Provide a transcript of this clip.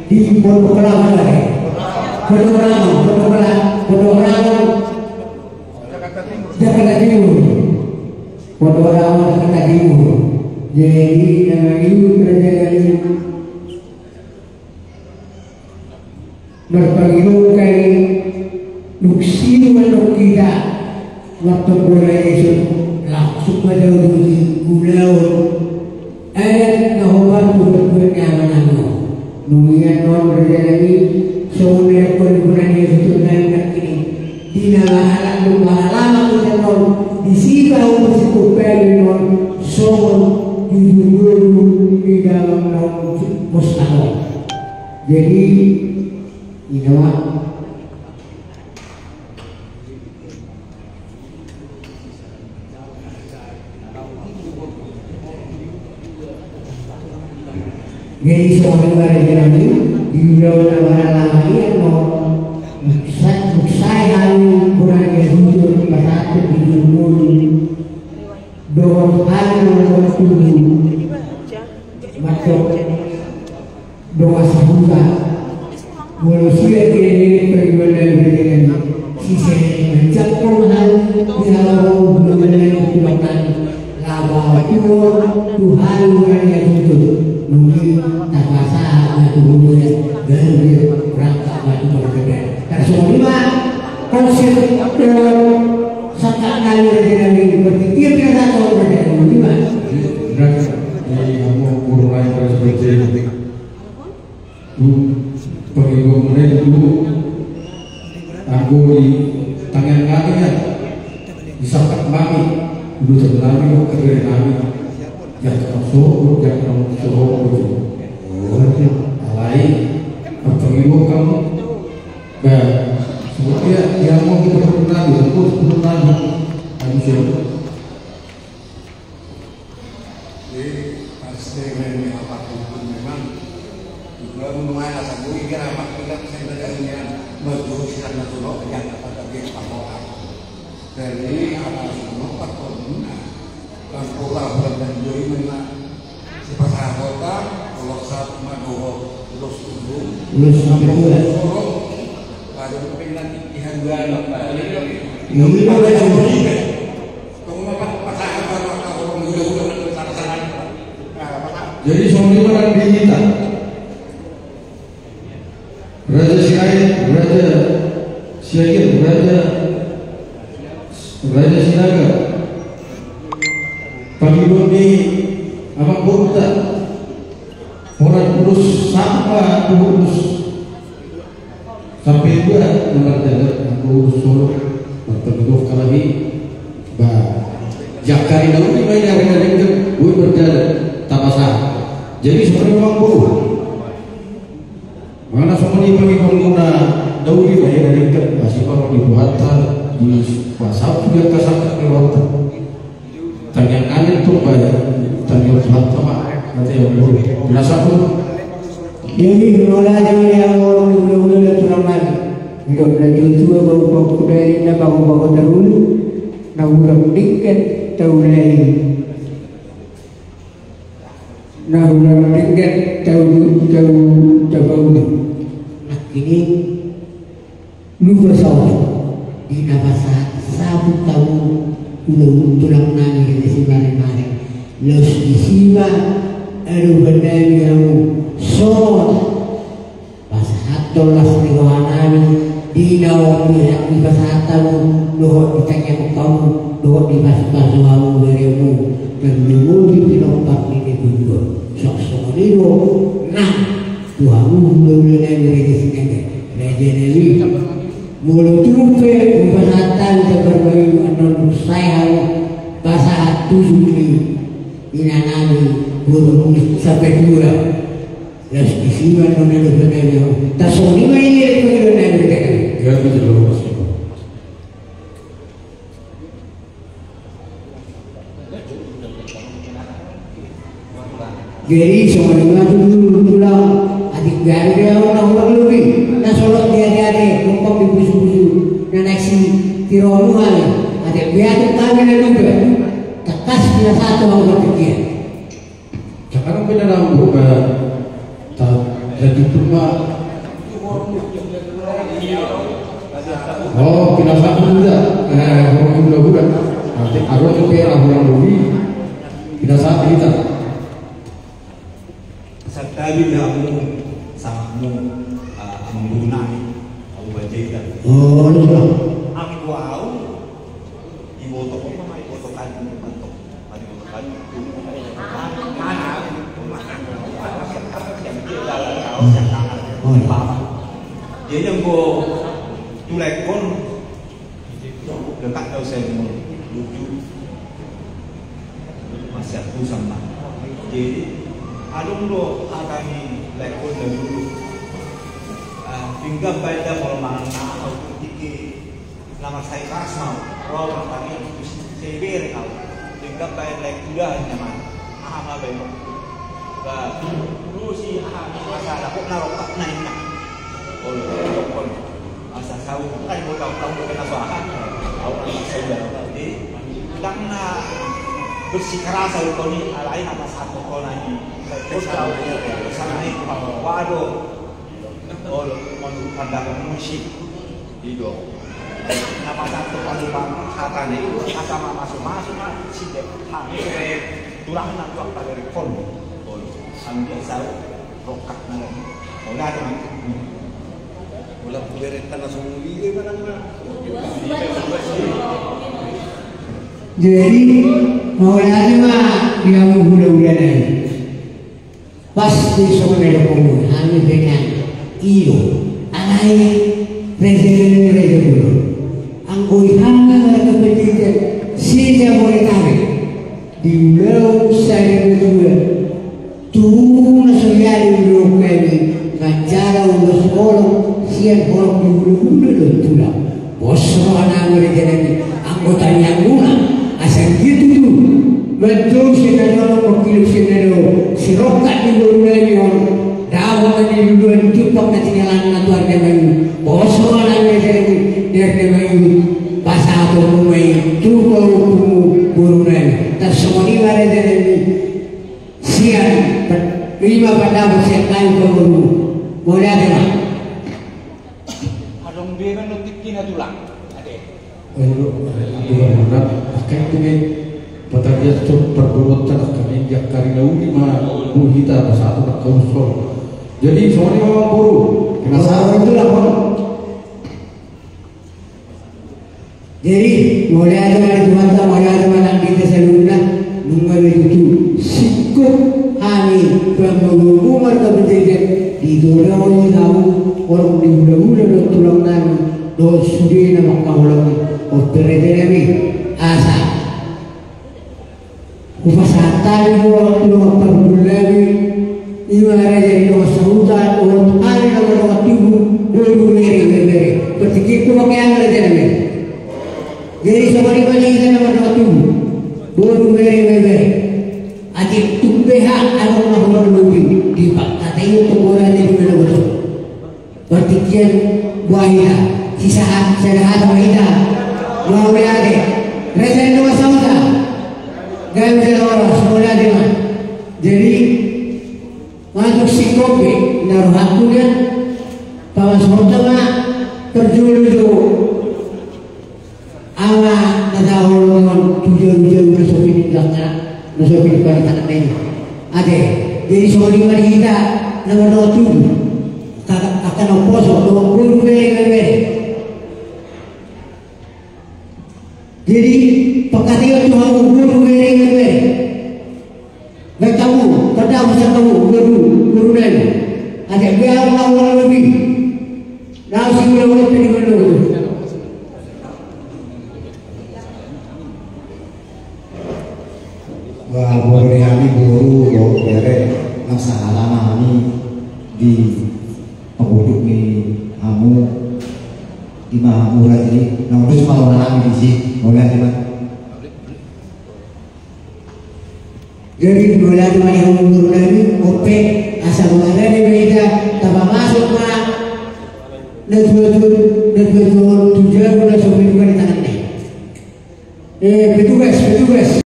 di Pondok Kelapa Jakarta Timur. Pondok Kelapa Jakarta Timur. Jadi nama itu kerajaan berpagilungkan nuksi manuk kita waktu mulai esok langsung pada gulau ayat nahubat berbuat nyaman numian non berjalani semuanya perbuatan yang sesuai dengan ini tidak alat lama kita non disibau bersikupai non soal jujur di dalam non mustahil. Jadi inilah jadi soal barang ini di dalam barang lain saya halu kurang jujur pada di dunia doa halu macam doa sahaja manusia ini pergaulan dengan sisi mencapai hal dihalau benar-benar dilakukan laba itu Tuhan yang itu mungkin tak basah tubuhnya dan berangkat batu berbeda. Tersoalnya konsep sekarang kali berpikir kita tahu berbeda gimana? Jadi kamu guru lain seperti pengikut mereka dulu aku di tangan kami kan disakat kami dulu terlalu kerja kami yang termasuk yang termasuk lain pengikut kamu dan sepertinya yang mau kita pernah disebut pernah manusia lumayan lah satu ini kira kita sebenarnya berjuang karena dulu yang dapat bagi pahlawan dari apa semua pahlawan dan pola dan juri mana di pasar kota kalau saat madu lulus dulu ada pengen ihan dua ini ada juri kamu apa pasar kalau menjual sana jadi soalnya orang digital Raja Sirait, Raja Siagir, Raja Sinaga pagi di apa kota orang urus sampah urus sampai juga nomor jalan urus Solo bertemu lagi bah Jakari dulu di mana yang ada gue berjalan tak pasang jadi sebenarnya memang buruk mana semua ini bagi pengguna dauri bayar dari dekat masih kalau dibuatan di WhatsApp dia kesangka kelewatan tanya kalian tuh bayar tanya buat sama nanti yang buruk biasa pun jadi menolak yang orang udah turun lagi hidup lagi tua baru dari na baru terus na udah dikit tahu lagi na udah dikit tahu ini lu bersama di nafasa sabu tahu lu tulang nani di sini mari los di sini aduh benda yang so pasal tolas di kawanan di nawa pihak di pasal tahu lu ditanya kamu lu di pasal kamu beremu dan lu di tempat ini juga sok ini nah Tuhan belum dari sini Raja Dewi mulut rupe kesehatan seperti anon saya bahasa tujuh inanani burung sampai dua las isiwan non ada benar tasoni mai itu benar ya betul jadi semua dulu pulang adik gaya orang lebih nah solok dia numpang di busu-busu nah naik si tiroluan ada biar kami juga tekas dia satu orang berpikir sekarang benar berubah Jadi cuma oh pinasa muda, orang muda. Nanti aku kepera orang dulu pinasa kita. Satabi kamu samamu menggunakan aku baca itu. Oh, iya. Aku tahu ibu toko mama ibu toko kan bentuk tadi kan mana yang dia dalam kaos yang tangan papa dia yang go tulai kon dekat kau saya lucu masih aku sama jadi alung lo akan lekon dulu tinggal pada permainan atau tiki nama saya Kasmau orang kami seber kau tinggal pada lekudah nyaman apa baik terus si masalah kok narok naik nak oleh kon asal tahu kan tahu kena soalan orang saya jadi karena bersikeras kalau ini lain atas satu kau ini terus kau sana ini waduh oh pandangan musik itu nama satu pandangan kata itu asal masuk si dek tulang nak tuang pada rekon ambil satu rokat nana olah tu olah beri tanah sumbi ke mana jadi mau lagi mah dia mau bulan-bulan ini pasti semuanya ada hanya dengan iyo alai reze dulu angkoi hanga kepentingan sih boleh tarik di luar saya berdua tuh nasional dulu kami ngajar udah sekolah siap orang dulu tulah bos mana boleh jadi anggota yang guna asal gitu tuh betul sih kalau wakil si rokat di luar dawa ni duluan tupak na tinalan na tuar de mayu boso na de mayu basa ko mayu tupo guru na tasmoni wale de sian lima pada bosen kayu ko guru boleh ada adong dia kan notik na tulang ade berat akan ini patahnya cukup perbuatan kami yang karena ini mah buhita bahasa atau kausul. Jadi semuanya memang buruk. Masalah itu lah Pak. Jadi mulai ada Tuhan, mulai ada mana kita seluruhnya nomor itu sikut kami berumur kepentingan di dorong tahu orang di muda-muda tulang nang dos sudi nama kaulang operasi kami asa. Upasatan itu waktu lagi ibarat jadi orang sahutan orang hari orang tibu baru beri berarti kita pakai yang ada jadi jadi semua ini kita nama tibu baru beri aja tumbehan orang lebih di kata itu orang ini benar betul berarti kian buaya sisahan sedahan buaya mau lagi rasa dua sahutan gak bisa orang semua lagi jadi masuk si kopi naruh aku kan bawa semua terjun itu awak tahu orang tujuan masuk di belakang masuk di belakang ini ada jadi semua di mana kita nomor 7 akan opos nomor 20 jadi pekatian Tuhan guru baik kamu, pada masa kamu guru lain, ada biar orang lebih, nasi boleh pilih guru. Wah, boleh kami guru, boleh masalah lama kami di penduduk ni kamu di Mahamura ini, namun cuma orang kami di sini, boleh tidak? Jadi mulai dari yang guru lagi, ope asal mulai dari beda, tanpa masuk mah, tujuan udah sampai juga di tangan ni. Petugas.